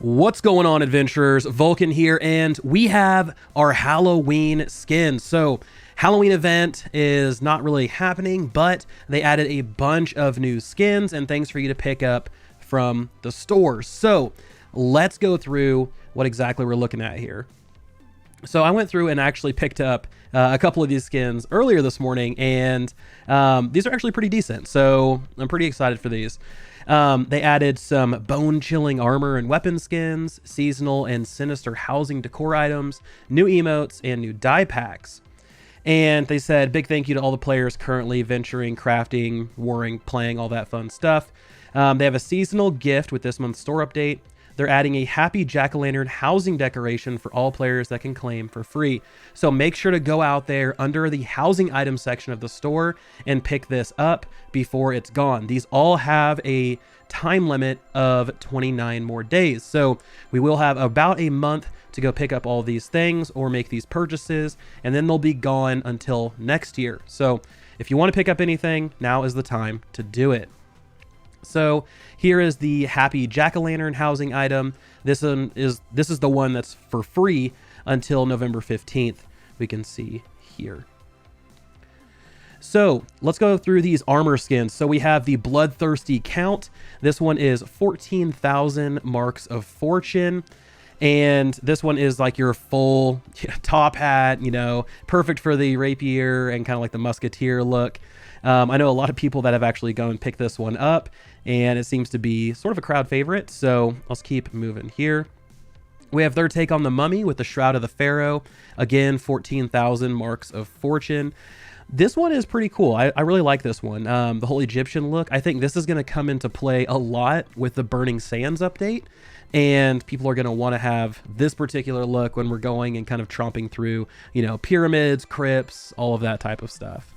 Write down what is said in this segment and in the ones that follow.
What's going on, adventurers? Vulkan here, and we have our Halloween skins. So Halloween event is not really happening, but they added a bunch of new skins and things for you to pick up from the store. So let's go through what exactly we're looking at here. So I went through and actually picked up a couple of these skins earlier this morning, and these are actually pretty decent. So I'm pretty excited for these. They added some bone-chilling armor and weapon skins, seasonal and sinister housing decor items, new emotes, and new dye packs. And they said, big thank you to all the players currently venturing, crafting, warring, playing, all that fun stuff. They have a seasonal gift with this month's store update. They're adding a happy jack-o'-lantern housing decoration for all players that can claim for free. So make sure to go out there under the housing item section of the store and pick this up before it's gone. These all have a time limit of 29 more days. So we will have about a month to go pick up all these things or make these purchases, and then they'll be gone until next year. So if you want to pick up anything, now is the time to do it. So here is the happy jack-o'-lantern housing item. This is the one that's for free until November 15th. We can see here. So let's go through these armor skins. So we have the Bloodthirsty Count. This one is 14,000 marks of fortune. And this one is like your full top hat, you know, perfect for the rapier and kind of like the musketeer look. I know a lot of people that have actually gone and picked this one up, and it seems to be sort of a crowd favorite. So let's keep moving here. We have their take on the Mummy with the Shroud of the Pharaoh. Again, 14,000 marks of fortune. This one is pretty cool. I really like this one. The whole Egyptian look. I think this is going to come into play a lot with the Burning Sands update. And people are going to want to have this particular look when we're going and kind of tromping through, you know, pyramids, crypts, all of that type of stuff.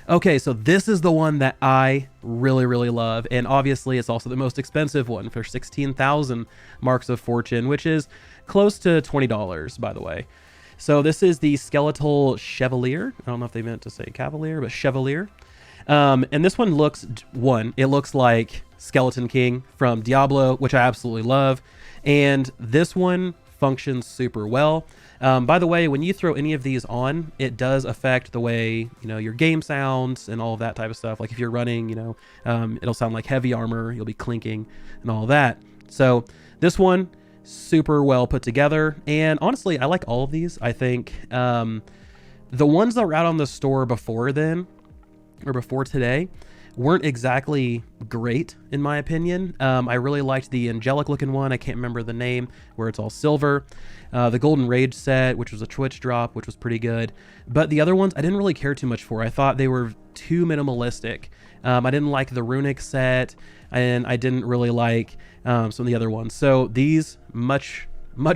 Okay, so this is the one that I really, really love. And obviously, it's also the most expensive one for 16,000 marks of fortune, which is close to $20, by the way. So this is the Skeletal Chevalier. I don't know if they meant to say Cavalier, but Chevalier. And this one looks, it looks like Skeleton King from Diablo, which I absolutely love. And this one functions super well. By the way, when you throw any of these on, it does affect the way, you know, your game sounds and all of that type of stuff. Like if you're running, you know, it'll sound like heavy armor, you'll be clinking and all that. So this one, super well put together. And honestly, I like all of these. I think the ones that were out on the store before then, or before today, weren't exactly great in my opinion. I really liked the angelic looking one. I can't remember the name, where it's all silver. The Golden Rage set, which was a Twitch drop, which was pretty good. But the other ones I didn't really care too much for. I thought they were too minimalistic. I didn't like the runic set, and I didn't really like some of the other ones. So these much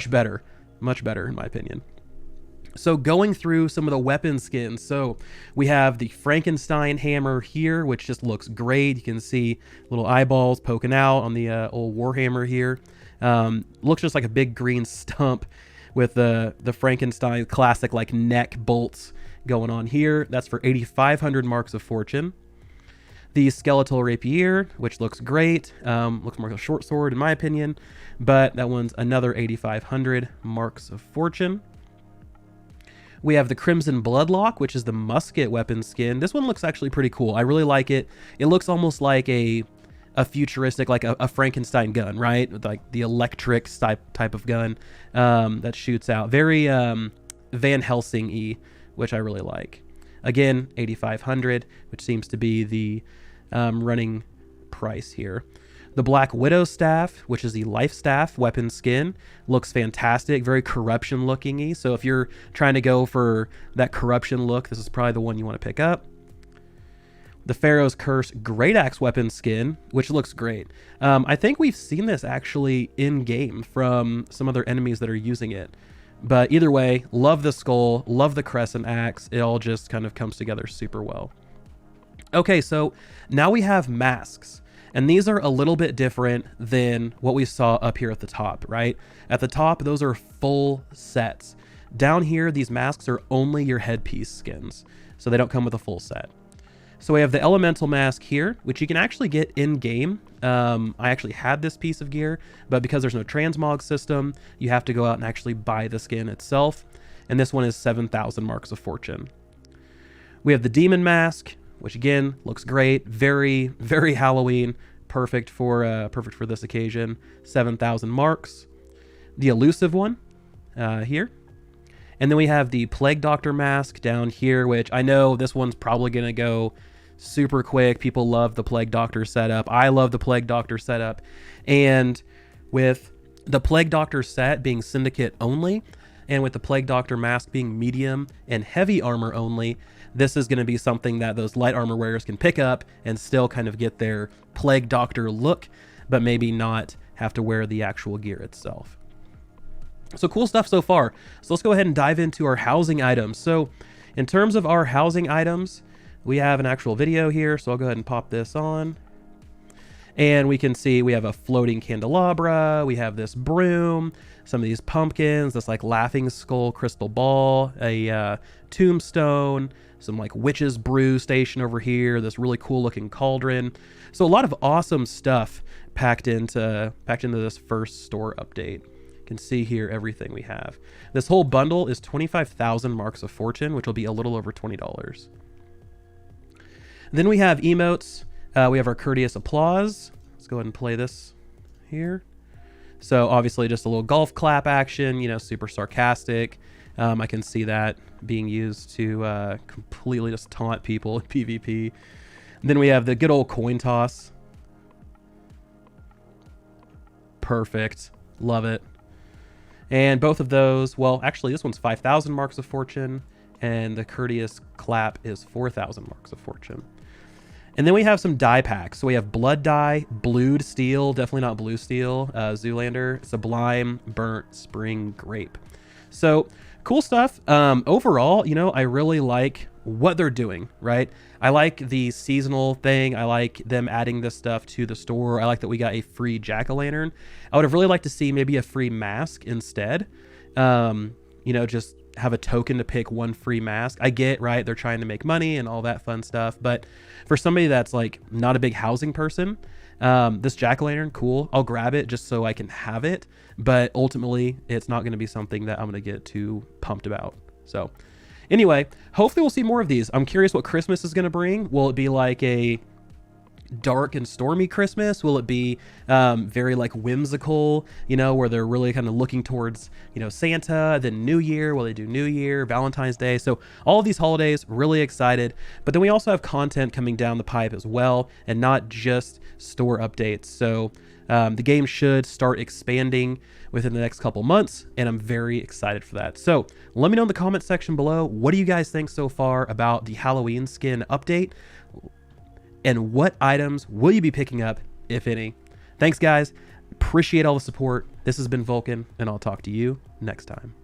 better in my opinion. So going through some of the weapon skins, so we have the Frankenstein Hammer here, which just looks great. You can see little eyeballs poking out on the old Warhammer here. Looks just like a big green stump with the Frankenstein classic like neck bolts going on here. That's for 8,500 marks of fortune. The Skeletal Rapier, which looks great. Looks more like a short sword in my opinion, but that one's another 8,500 marks of fortune. We have the Crimson Bloodlock, which is the musket weapon skin. This one looks actually pretty cool. I really like it. It looks almost like a futuristic, like a Frankenstein gun, right? With like the electric type of gun that shoots out. Very Van Helsing-y, which I really like. Again, 8,500, which seems to be the running price here. The Black Widow Staff, which is the Life Staff weapon skin, looks fantastic, very corruption looking-y. So if you're trying to go for that corruption look, this is probably the one you want to pick up. The Pharaoh's Curse Great Axe weapon skin, which looks great. I think we've seen this actually in-game from some other enemies that are using it. But either way, love the skull, love the crescent axe. It all just kind of comes together super well. Okay, so now we have masks. And these are a little bit different than what we saw up here at the top, right? At the top, those are full sets. Down here, these masks are only your headpiece skins, so they don't come with a full set. So we have the elemental mask here, which you can actually get in game. I actually had this piece of gear, but because there's no transmog system, you have to go out and actually buy the skin itself. And this one is 7,000 marks of fortune. We have the demon mask, which again looks great, very, very Halloween, perfect for this occasion. 7,000 marks. The elusive one here. And then we have the Plague Doctor mask down here, which I know this one's probably going to go super quick. People love the Plague Doctor setup. I love the Plague Doctor setup. And with the Plague Doctor set being Syndicate only, and with the Plague Doctor mask being medium and heavy armor only, this is going to be something that those light armor wearers can pick up and still kind of get their Plague Doctor look, but maybe not have to wear the actual gear itself. So cool stuff so far. So let's go ahead and dive into our housing items. So in terms of our housing items, we have an actual video here. So I'll go ahead and pop this on. And we can see we have a floating candelabra. We have this broom, some of these pumpkins, this like laughing skull crystal ball, a tombstone, some like witch's brew station over here, this really cool looking cauldron. So a lot of awesome stuff packed into this first store update. You can see here everything we have. This whole bundle is 25,000 marks of fortune, which will be a little over $20. Then we have emotes. We have our courteous applause. Let's go ahead and play this here. So obviously just a little golf clap action, you know, super sarcastic. I can see that being used to completely just taunt people in PvP. And then we have the good old coin toss. Perfect. Love it. And both of those, well, actually this one's 5,000 marks of fortune, and the courteous clap is 4,000 marks of fortune. And then we have some dye packs. So we have blood dye, blued steel, definitely not blue steel, Zoolander, sublime, burnt spring grape. So cool stuff. Overall, you know, I really like what they're doing, right? I like the seasonal thing. I like them adding this stuff to the store. I like that we got a free jack-o'-lantern. I would have really liked to see maybe a free mask instead. You know, just have a token to pick one free mask. I get, right, they're trying to make money and all that fun stuff, but for somebody that's like not a big housing person, this jack-o'-lantern, cool, I'll grab it just so I can have it, but ultimately it's not going to be something that I'm going to get too pumped about. So anyway, hopefully we'll see more of these. I'm curious what Christmas is going to bring. Will it be like a dark and stormy Christmas? Will it be very like whimsical, you know, where they're really kind of looking towards, you know, Santa, then New Year? Will they do New Year, Valentine's Day? So all of these holidays, really excited. But then we also have content coming down the pipe as well, and not just store updates. So the game should start expanding within the next couple months, and I'm very excited for that. So let me know in the comment section below, what do you guys think so far about the Halloween skin update? And what items will you be picking up, if any? Thanks, guys. Appreciate all the support. This has been Vulkan, and I'll talk to you next time.